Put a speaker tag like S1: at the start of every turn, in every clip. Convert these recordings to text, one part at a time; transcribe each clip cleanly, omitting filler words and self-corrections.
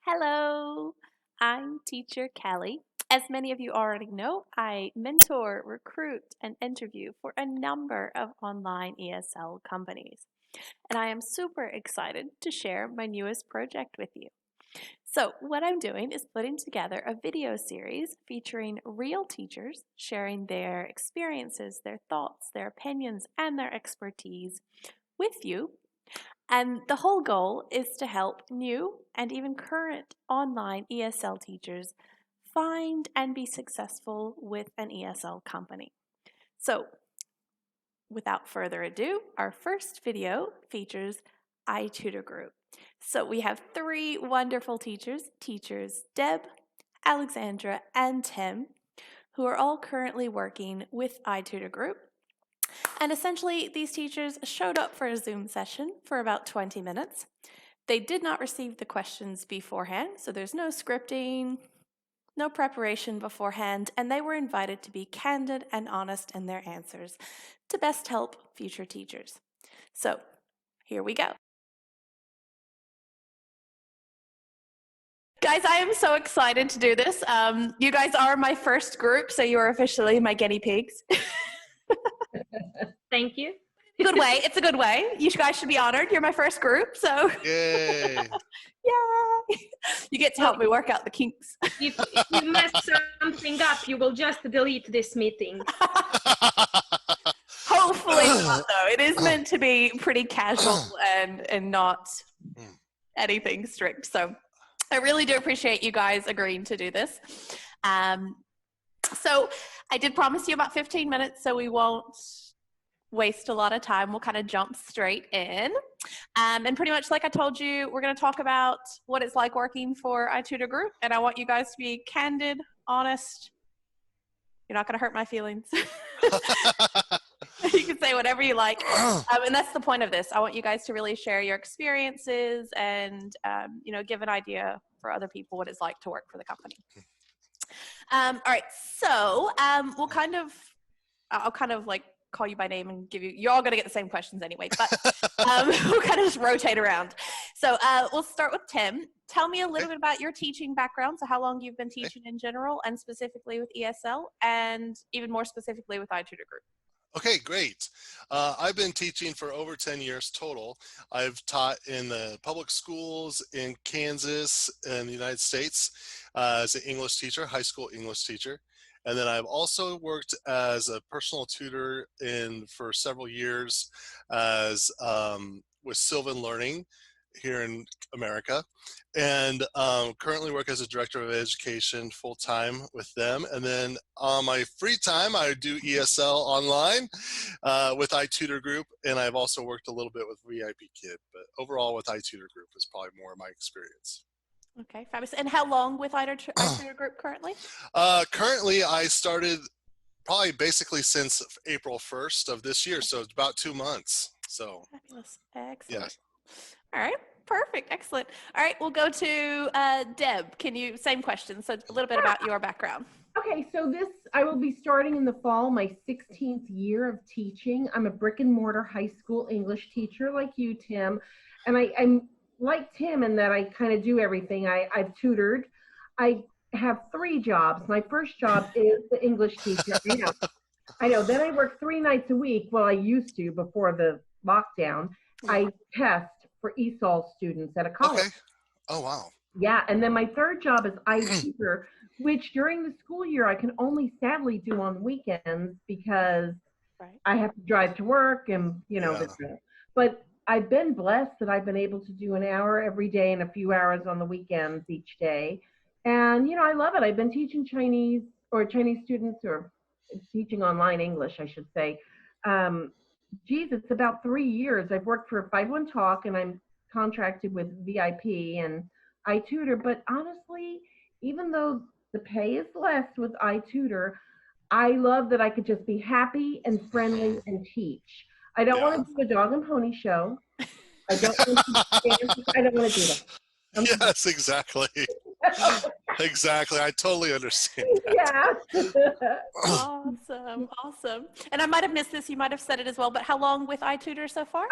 S1: Hello, I'm Teacher Kelly. As many of you already know, I mentor, recruit, and interview for a number of online ESL companies. And I am super excited to share my newest project with you. So, what I'm doing is putting together a video series featuring real teachers sharing their experiences, their thoughts, their opinions, and their expertise with you. And the whole goal is to help new and even current online ESL teachers find and be successful with an ESL company. So, without further ado, our first video features iTutorGroup. So we have three wonderful teachers Deb, Aleksandra, and Tim, who are all currently working with iTutorGroup. And essentially, these teachers showed up for a Zoom session for about 20 minutes. They did not receive the questions beforehand, so there's no scripting, no preparation beforehand, and they were invited to be candid and honest in their answers to best help future teachers. So, here we go. Guys, I am so excited to do this. You guys are my first group, so you are officially my guinea pigs.
S2: Thank you.
S1: Good way. It's a good way. You guys should be honored. You're my first group, so.
S3: Yay.
S1: Yay. You get to help me work out the kinks.
S2: If you mess something up, you will just delete this meeting.
S1: Hopefully not, though. It is meant to be pretty casual and not anything strict. So I really do appreciate you guys agreeing to do this. So I did promise you about 15 minutes, so we won't waste a lot of time. We'll kind of jump straight in. And pretty much like I told you, we're going to talk about what it's like working for iTutorGroup. And I want you guys to be candid, honest. You're not going to hurt my feelings. You can say whatever you like. And that's the point of this. I want you guys to really share your experiences and, give an idea for other people what it's like to work for the company. All right. So I'll kind of like call you by name and you're all going to get the same questions anyway, but we'll kind of just rotate around. So we'll start with Tim. Tell me a little bit about your teaching background. So how long you've been teaching in general and specifically with ESL and even more specifically with iTutorGroup.
S3: Okay, great. I've been teaching for over 10 years total. I've taught in the public schools in Kansas and the United States as an English teacher, high school English teacher. And then I've also worked as a personal tutor for several years as with Sylvan Learning here in America, and currently work as a director of education full-time with them. And then on my free time, I do ESL online with iTutorGroup, and I've also worked a little bit with VIPKID, but overall with iTutorGroup is probably more of my experience.
S1: Okay, fabulous. And how long with iTutorGroup currently?
S3: Currently, I started probably basically since April 1st of this year, so it's about 2 months. So
S1: fabulous. Excellent.
S3: Yeah.
S1: All right, perfect, excellent. All right, we'll go to Deb. Same question, so a little bit about your background.
S4: Okay, so I will be starting in the fall, my 16th year of teaching. I'm a brick and mortar high school English teacher like you, Tim, and I'm like Tim in that I kind of do everything. I've tutored. I have 3 jobs. My first job is the English teacher. I know. Then I work 3 nights a week. Well, I used to before the lockdown. I test for ESOL students at a college.
S3: Okay. Oh, wow.
S4: Yeah, and then my third job is iTutor, which during the school year I can only sadly do on weekends because I have to drive to work and, but I've been blessed that I've been able to do an hour every day and a few hours on the weekends each day. And, I love it. I've been teaching Chinese students, or teaching online English, I should say. It's about 3 years. I've worked for 51 Talk and I'm contracted with VIP and iTutor. But honestly, even though the pay is less with iTutor, I love that I could just be happy and friendly and teach. I don't want to do a dog and pony show. I don't want to do that.
S3: Yes, exactly. Exactly. I totally understand that.
S1: Yeah. Awesome. And I might have missed this. You might have said it as well, but how long with iTutor so far?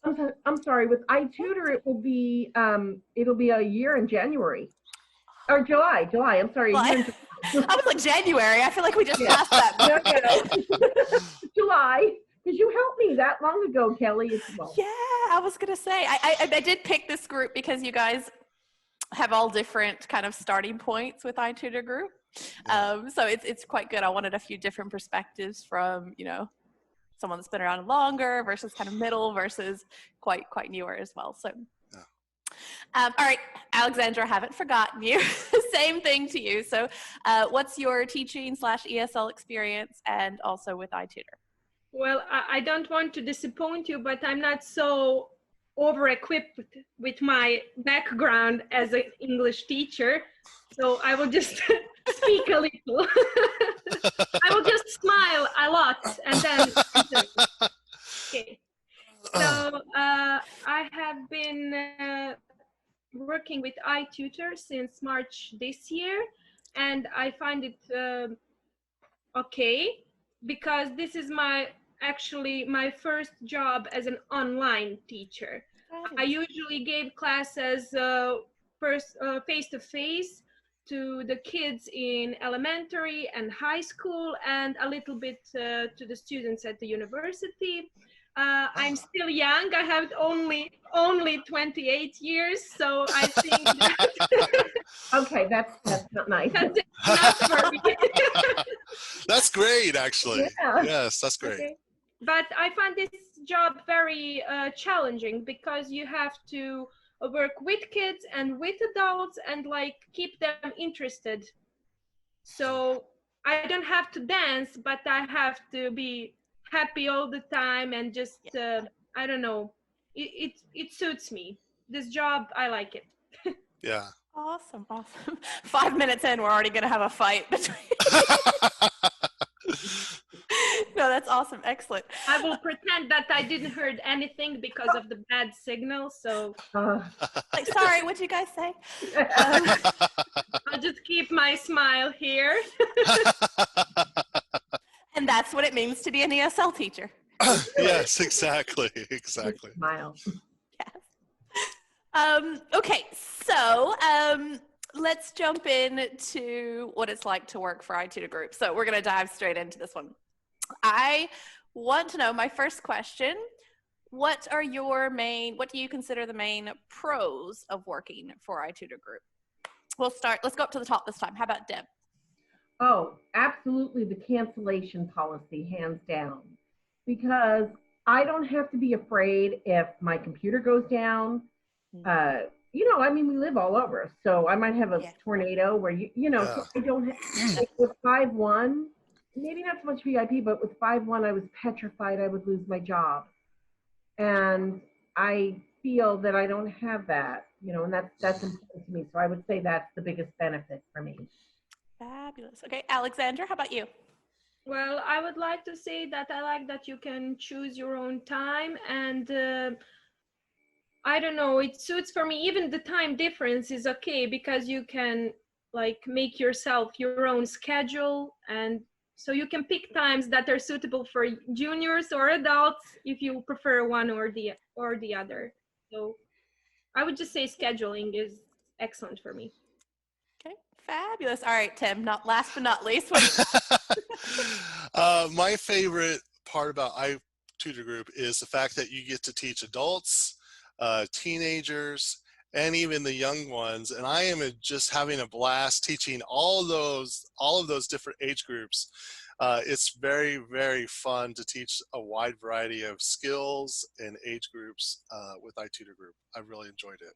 S4: I'm sorry. With iTutor, it will be it'll be a year in January or July. I'm sorry.
S1: Well, I was like January. I feel like we just passed that.
S4: No. July. Because you helped me that long ago, Kelly, as well.
S1: Yeah, I was gonna say I did pick this group because you guys have all different kind of starting points with iTutorGroup. So it's quite good. I wanted a few different perspectives from, you know, someone that's been around longer versus kind of middle versus quite newer as well. So, all right, Aleksandra, I haven't forgotten you. Same thing to you. So what's your teaching / ESL experience and also with iTutor?
S2: Well, I don't want to disappoint you, but I'm not so over-equipped with my background as an English teacher. So I will just speak a little. I will just smile a lot and then. Okay. So I have been working with iTutor since March this year, and I find it okay because this is actually my first job as an online teacher. I usually gave classes face-to-face to the kids in elementary and high school and a little bit to the students at the university. I'm still young. I have only 28 years, so I think that
S4: okay, that's not nice.
S2: That's enough for me.
S3: That's great, actually.
S4: Yeah.
S3: Yes, that's great.
S2: Okay. But I find this job very challenging because you have to work with kids and with adults and like keep them interested. So I don't have to dance, but I have to be happy all the time and just I don't know. It suits me. This job, I like it.
S3: Yeah.
S1: Awesome. 5 minutes in, we're already gonna have a fight between. No, that's awesome. Excellent.
S2: I will pretend that I didn't heard anything because of the bad signal. So,
S1: like, sorry, what'd you guys say?
S2: I'll just keep my smile here.
S1: And that's what it means to be an ESL teacher.
S3: Yes, exactly.
S4: Smile.
S1: Yes. Okay, so let's jump into what it's like to work for iTutorGroup. So we're going to dive straight into this one. I want to know, my first question, what do you consider the main pros of working for iTutorGroup? Let's go up to the top this time. How about Deb?
S4: Oh, absolutely the cancellation policy, hands down. Because I don't have to be afraid if my computer goes down. You know, I mean, we live all over. So I might have a tornado where, so I don't have, like with 5.1, maybe not so much VIP, but with 5.1, I was petrified I would lose my job. And I feel that I don't have that, and that's important to me. So I would say that's the biggest benefit for me.
S1: Fabulous. Okay, Aleksandra, how about you?
S2: Well, I would like to say that I like that you can choose your own time, and I don't know, it suits for me. Even the time difference is okay because you can like make yourself your own schedule, and so you can pick times that are suitable for juniors or adults if you prefer one or the other. So I would just say scheduling is excellent for me.
S1: Okay, fabulous. All right, Tim, last but not least.
S3: My favorite part about iTutorGroup is the fact that you get to teach adults, teenagers, and even the young ones. And I am just having a blast teaching all of those different age groups. It's very, very fun to teach a wide variety of skills and age groups with iTutorGroup. I really enjoyed it.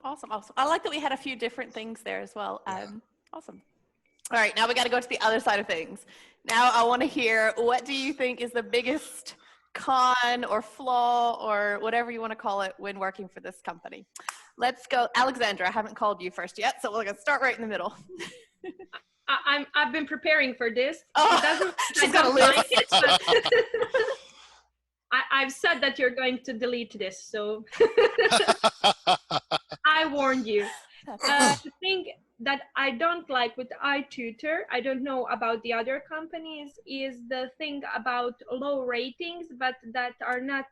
S1: Awesome. I like that we had a few different things there as well. Awesome. All right, now we got to go to the other side of things. Now I want to hear, what do you think is the biggest con or flaw or whatever you want to call it when working for this company? Let's go. Aleksandra, I haven't called you first yet, so we're going to start right in the middle.
S2: I've been preparing for this.
S1: She's got a list.
S2: I've said that you're going to delete this, so I warned you. The thing that I don't like with iTutor, I don't know about the other companies, is the thing about low ratings, but that are not,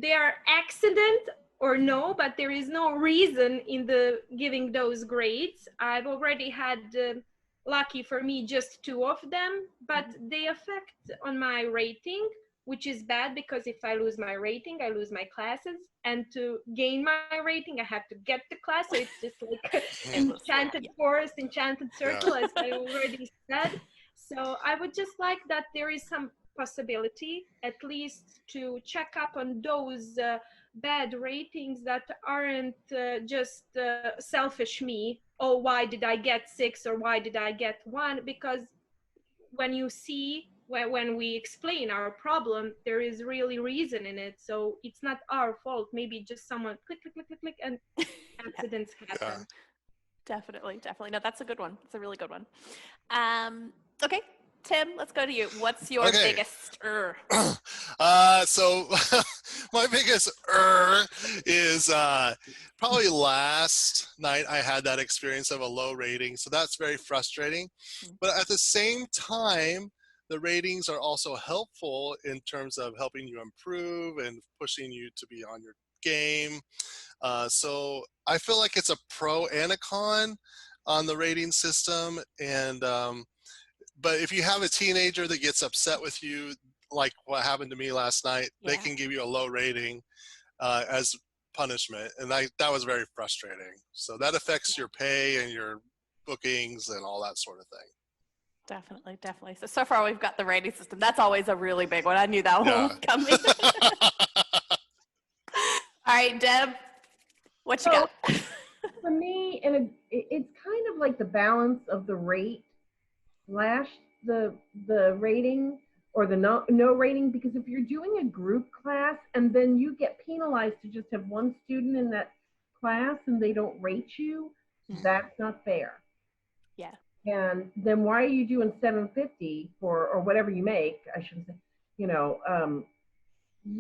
S2: they are accident or no, but there is no reason in the giving those grades. I've already had, lucky for me, just 2 of them, but they affect on my rating, which is bad because if I lose my rating, I lose my classes. And to gain my rating, I have to get the class. So it's just like enchanted forest, enchanted circle, as I already said. So I would just like that there is some possibility, at least, to check up on those bad ratings that aren't just selfish me. Oh, why did I get 6 or why did I get 1? Because when you see, when we explain our problem, there is really reason in it. So it's not our fault. Maybe just someone click, click, click, click, click, and accidents happen.
S1: Definitely. No, that's a good one. It's a really good one. Okay, Tim, let's go to you. What's your biggest
S3: So my biggest is probably last night I had that experience of a low rating. So that's very frustrating. But at the same time, the ratings are also helpful in terms of helping you improve and pushing you to be on your game. So I feel like it's a pro and a con on the rating system. And but if you have a teenager that gets upset with you, like what happened to me last night, they can give you a low rating as punishment. And that was very frustrating. So that affects your pay and your bookings and all that sort of thing.
S1: Definitely. So far we've got the rating system. That's always a really big one. I knew that one was coming. All right, Deb, what you got?
S4: For me, it's kind of like the balance of the rate slash the rating or the no rating, because if you're doing a group class and then you get penalized to just have one student in that class and they don't rate you, that's not fair.
S1: Yeah.
S4: And then why are you doing $7.50 or whatever you make? I shouldn't say, you're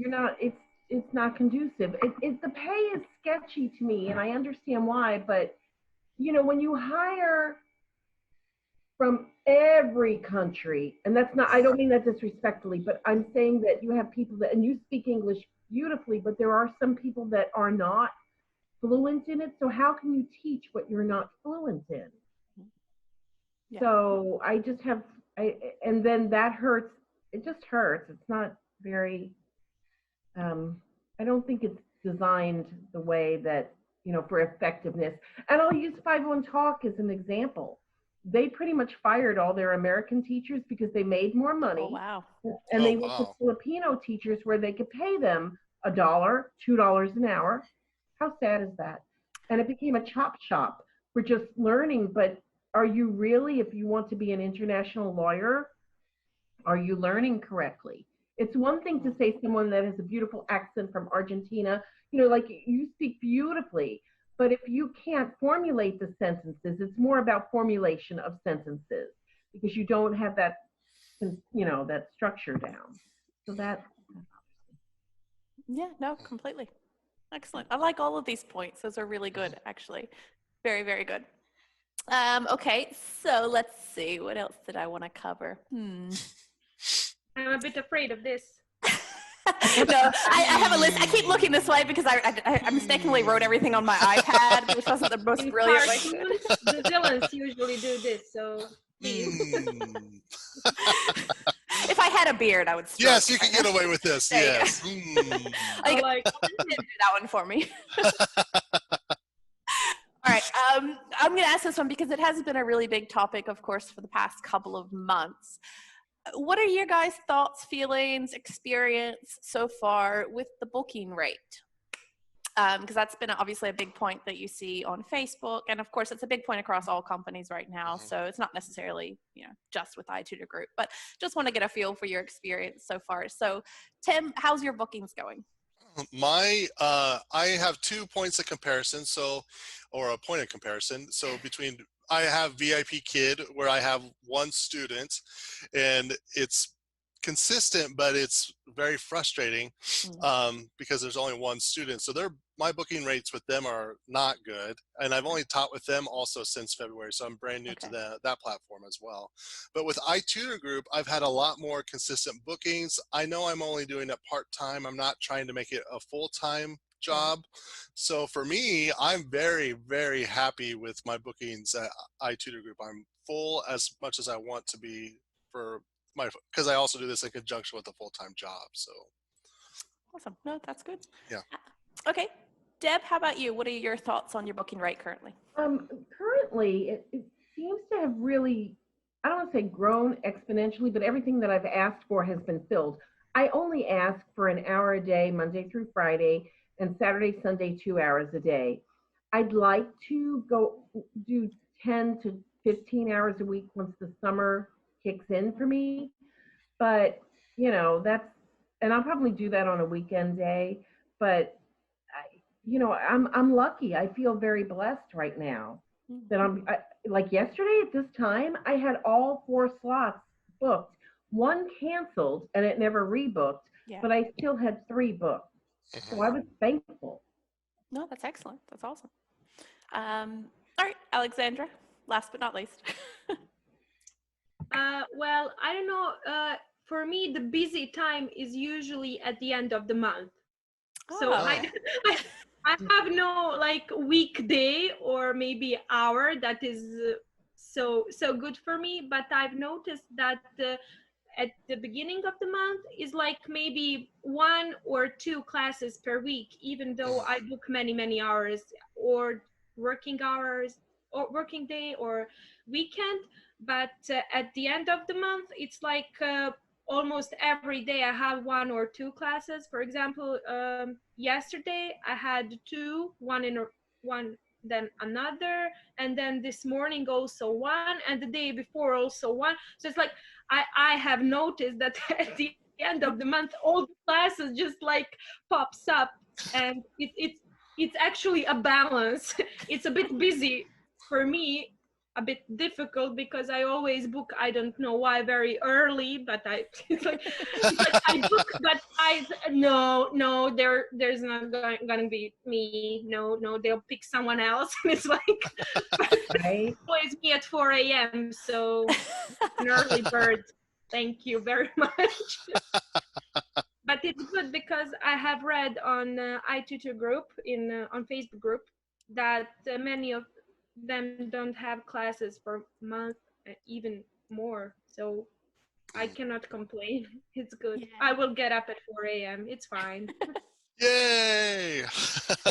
S4: not. It's not conducive. The pay is sketchy to me, and I understand why. But when you hire from every country, and that's not. I don't mean that disrespectfully, but I'm saying that you have people that, and you speak English beautifully, but there are some people that are not fluent in it. So how can you teach what you're not fluent in? Yeah. So I just have, and then that hurts. It just hurts. It's not very, I don't think it's designed the way that, for effectiveness. And I'll use 501Talk as an example. They pretty much fired all their American teachers because they made more money.
S1: Oh, wow.
S4: And they went to Filipino teachers where they could pay them $1, $2 an hour. How sad is that? And it became a chop shop for just learning, but are you really, if you want to be an international lawyer, are you learning correctly? It's one thing to say someone that has a beautiful accent from Argentina, like you speak beautifully, but if you can't formulate the sentences, it's more about formulation of sentences because you don't have that, that structure down. So that.
S1: Yeah, no, completely. Excellent. I like all of these points. Those are really good, actually. Very, very good. Okay, so let's see. What else did I want to cover?
S2: I'm a bit afraid of this.
S1: No, I have a list. I keep looking this way because I mistakenly wrote everything on my iPad, which wasn't the most brilliant way.
S2: The villains usually do this, so
S1: if I had a beard, I would.
S3: Yes, you can get away with this. Yes.
S1: Like, do that one for me. All right, I'm going to ask this one because it has been a really big topic, of course, for the past couple of months. What are your guys' thoughts, feelings, experience so far with the booking rate? Because that's been obviously a big point that you see on Facebook, and of course, it's a big point across all companies right now. So it's not necessarily, just with iTutorGroup, but just want to get a feel for your experience so far. So, Tim, how's your bookings going?
S3: I have 2 points of comparison, or a point of comparison. So I have VIPKID where I have 1 student, and it's consistent, but it's very frustrating because there's only one student. So my booking rates with them are not good. And I've only taught with them also since February. So I'm brand new to that platform as well. But with iTutorGroup, I've had a lot more consistent bookings. I know I'm only doing it part-time. I'm not trying to make it a full-time job. So for me, I'm very, very happy with my bookings at iTutorGroup. I'm full as much as I want to be because I also do this in conjunction with a full-time job. So
S1: awesome. No, that's good.
S3: Yeah.
S1: Okay, Deb, how about you? What are your thoughts on your booking rate currently?
S4: Currently, it seems to have really, I don't want to say grown exponentially, but everything that I've asked for has been filled. I only ask for an hour a day, Monday through Friday, and Saturday, Sunday, 2 hours a day. I'd like to go do 10 to 15 hours a week once the summer kicks in for me. But, you know, and I'll probably do that on a weekend day, but I'm lucky. I feel very blessed right now that like yesterday at this time, I had all 4 slots booked. 1 canceled and it never rebooked, but I still had 3 booked. So I was thankful.
S1: No, that's excellent. That's awesome. All right, Aleksandra, last but not least.
S2: Well, I don't know. For me, the busy time is usually at the end of the month. So I have no like weekday or maybe hour that is so good for me. But I've noticed that at the beginning of the month is like maybe 1 or 2 classes per week, even though I book many hours or working day or weekend. But at the end of the month, it's like almost every day I have 1 or 2 classes. For example, yesterday I had 2, one then another, and then this morning also 1, and the day before also 1. So it's like I have noticed that at the end of the month, all the classes just like pops up, and it's actually a balance. It's a bit busy for me, a bit difficult because I always book, I don't know why, very early, but it's like I book, but no, there's not going to be me. No, they'll pick someone else. And it's like,
S4: right?
S2: always me at 4 a.m. So an early bird. Thank you very much. But it's good because I have read on iTutorGroup on Facebook group that many of them don't have classes for a month, even more. So I cannot complain. It's good. Yeah. I will get up at 4 a.m. It's fine.
S3: Yay!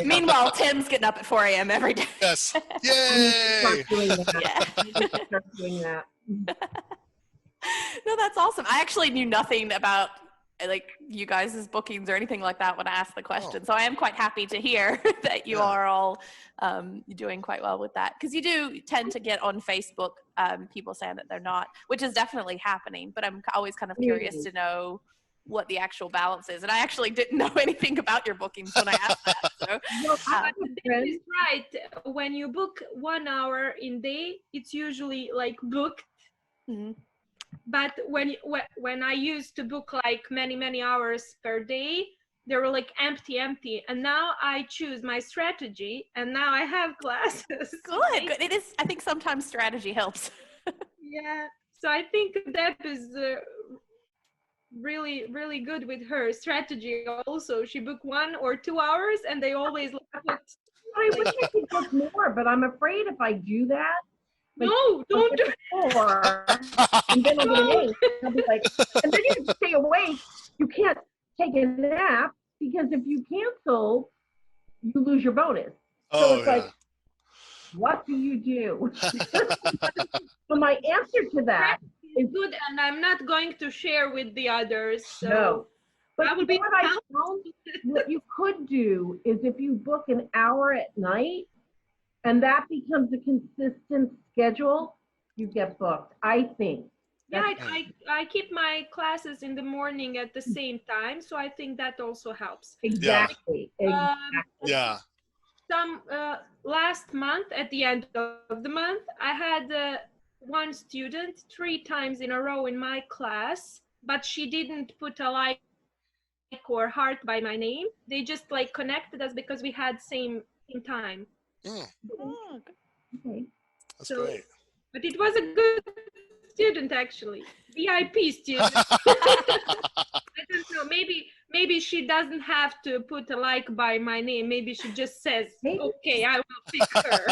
S1: Meanwhile, Tim's getting up at 4 a.m. every day.
S3: Yes. Yay!
S4: Start doing that. Start doing that.
S1: No, that's awesome. I actually knew nothing about like you guys' bookings or anything like that when I asked the question. So I am quite happy to hear that you are all doing quite well with that. Because you do tend to get on Facebook people saying that they're not, which is definitely happening. But I'm always kind of curious to know what the actual balance is. And I actually didn't know anything about your bookings when I asked that. So,
S2: this is right. When you book 1 hour in day, it's usually like booked.
S1: Mm-hmm.
S2: But when I used to book like many hours per day, they were like empty. And now I choose my strategy, and now I have classes.
S1: Good. It is. I think sometimes strategy helps.
S2: Yeah. So I think Deb is really good with her strategy. Also, she booked 1 or 2 hours, and they always put.
S4: I wish I could book more, but I'm afraid if I do that.
S2: Like, no, don't do it.
S4: And then I'll get an 8. I'll be like, and then you have to stay awake. You can't take a nap because if you cancel, you lose your bonus. So it's like, what do you do? So my answer to that is
S2: good, and I'm not going to share with the others. So
S4: no. But
S2: I will be
S4: what you could do is if you book an hour at night, and that becomes a consistent schedule, you get booked, I think.
S2: Yeah, I keep my classes in the morning at the same time, so I think that also helps.
S4: Exactly.
S3: Yeah.
S2: Some last month, at the end of the month, I had 1 student 3 times in a row in my class but she didn't put a like or heart by my name. They just like connected us because we had same time.
S3: Mm,
S1: Oh,
S4: Okay.
S3: that's
S2: So,
S3: great.
S2: but it was a good student, actually. VIP student. I don't know. Maybe she doesn't have to put a like by my name. Maybe she just says,
S4: Maybe.
S2: "Okay, I will pick her."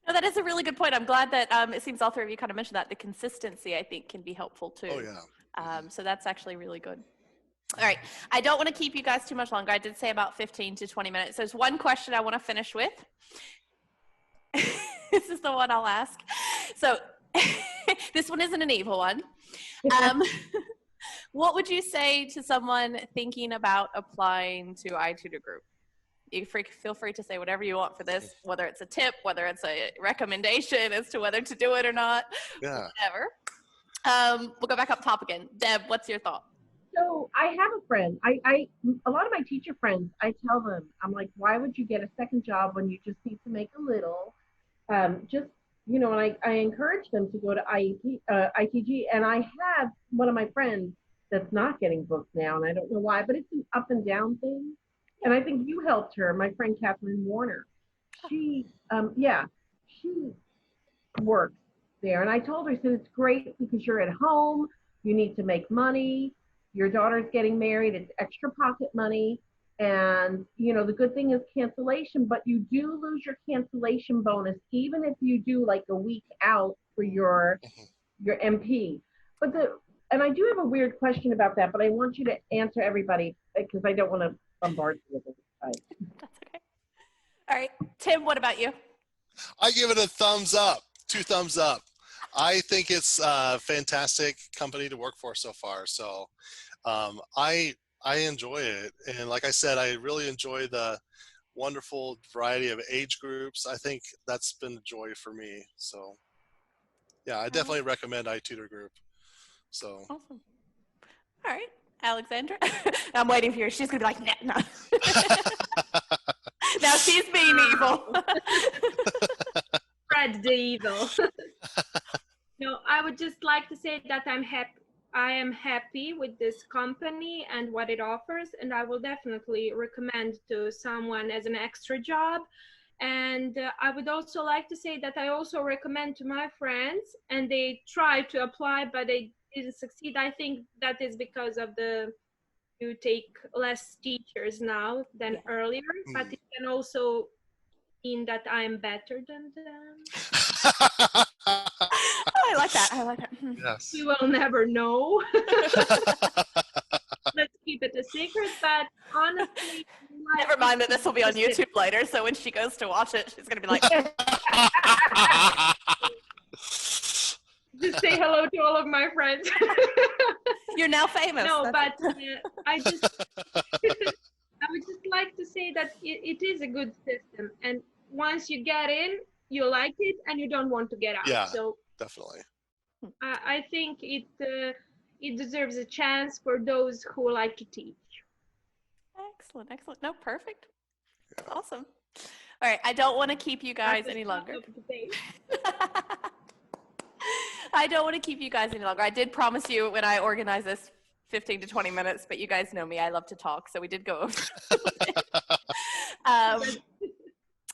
S1: No, that is a really good point. I'm glad that it seems all three of you kind of mentioned that. The consistency, I think, can be helpful too.
S3: Oh yeah.
S1: So that's actually really good. All right. I don't want to keep you guys too much longer. I did say about 15 to 20 minutes. There's one question I want to finish with. This is the one I'll ask. So this one isn't an evil one. What would you say to someone thinking about applying to iTutorGroup? You feel free to say whatever you want for this, whether it's a tip, whether it's a recommendation as to whether to do it or not,
S3: Yeah.
S1: whatever. We'll go back up top again. Deb, what's your thought?
S4: So I have a friend. A lot of my teacher friends, I tell them, I'm like, why would you get a second job when you just need to make a little? Just, you know, and I encourage them to go to ITG. And I have one of my friends that's not getting booked now, and I don't know why, but it's an up and down thing. And I think you helped her, my friend Kathleen Warner. She works there. And I told her, I said, it's great because you're at home, you need to make money, your daughter's getting married, it's extra pocket money. And, you know, the good thing is cancellation, but you do lose your cancellation bonus, even if you do like a week out for your MP. And I do have a weird question about that, but I want you to answer everybody because I don't want to bombard you with it.
S1: That's okay. All right. Tim, what about you?
S3: I give it a thumbs up, 2 thumbs up. I think it's a fantastic company to work for so far. So I enjoy it. And like I said, I really enjoy the wonderful variety of age groups. I think that's been a joy for me. So yeah, I definitely recommend iTutorGroup. So.
S1: Awesome. All right. Aleksandra. I'm waiting for you. She's going to be like, no. Now she's being evil.
S2: Spread the evil. No, I would just like to say that I am happy with this company and what it offers, and I will definitely recommend to someone as an extra job. And I would also like to say that I also recommend to my friends, and they try to apply, but they didn't succeed. I think that is because of you take less teachers now than earlier, but it can also mean that I'm better than them.
S1: I like that. I like that.
S3: Yes.
S2: We will never know. Let's keep it a secret, but honestly,
S1: never mind that this will be on YouTube later, so when she goes to watch it, she's going to be like,
S2: just say hello to all of my friends.
S1: You're now famous.
S2: No, but I would just like to say that it is a good system, and once you get in, you like it, and you don't want to get out.
S3: Yeah,
S2: so
S3: definitely.
S2: I think it deserves a chance for those who like to teach.
S1: Excellent, excellent. No, perfect. Awesome. All right, I don't want to keep you guys any longer. I don't want to keep you guys any longer. I did promise you when I organized this 15 to 20 minutes, but you guys know me. I love to talk, so we did go over.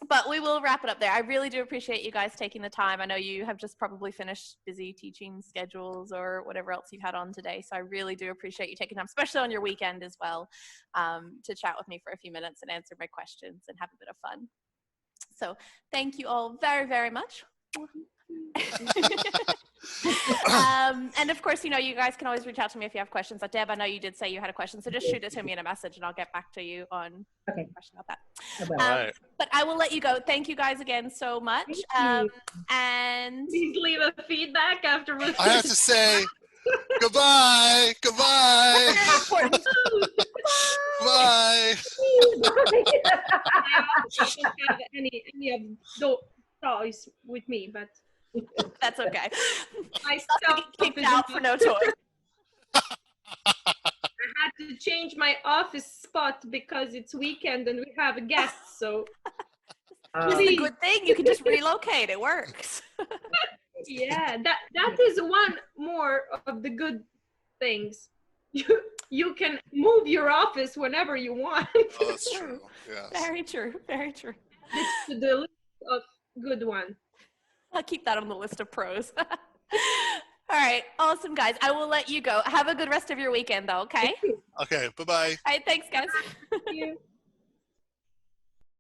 S1: But we will wrap it up there. I really do appreciate you guys taking the time. I know you have just probably finished busy teaching schedules or whatever else you've had on today. So I really do appreciate you taking time, especially on your weekend as well, to chat with me for a few minutes and answer my questions and have a bit of fun. So thank you all very, very much. And of course, you know, you guys can always reach out to me if you have questions. Deb, I know you did say you had a question, so just shoot it to me in a message and I'll get back to you on a question about that. But I will let you go. Thank you guys again so much. And
S2: please leave a feedback afterwards.
S3: I have to say goodbye. Goodbye. Bye.
S2: I don't have any of those toys with me, but
S1: that's okay.
S2: I still
S1: get kicked out for no toys.
S2: I had to change my office spot because it's weekend and we have guests, so
S1: It's a good thing. You can just relocate. It works.
S2: Yeah, that is one more of the good things. You can move your office whenever you want.
S3: Oh, that's true. Yes.
S1: Very true. Very true.
S2: It's the list of good one.
S1: I'll keep that on the list of pros. All right. Awesome, guys. I will let you go. Have a good rest of your weekend, though, okay?
S3: Okay, bye-bye.
S1: All right. Thanks, guys.
S2: Thank you.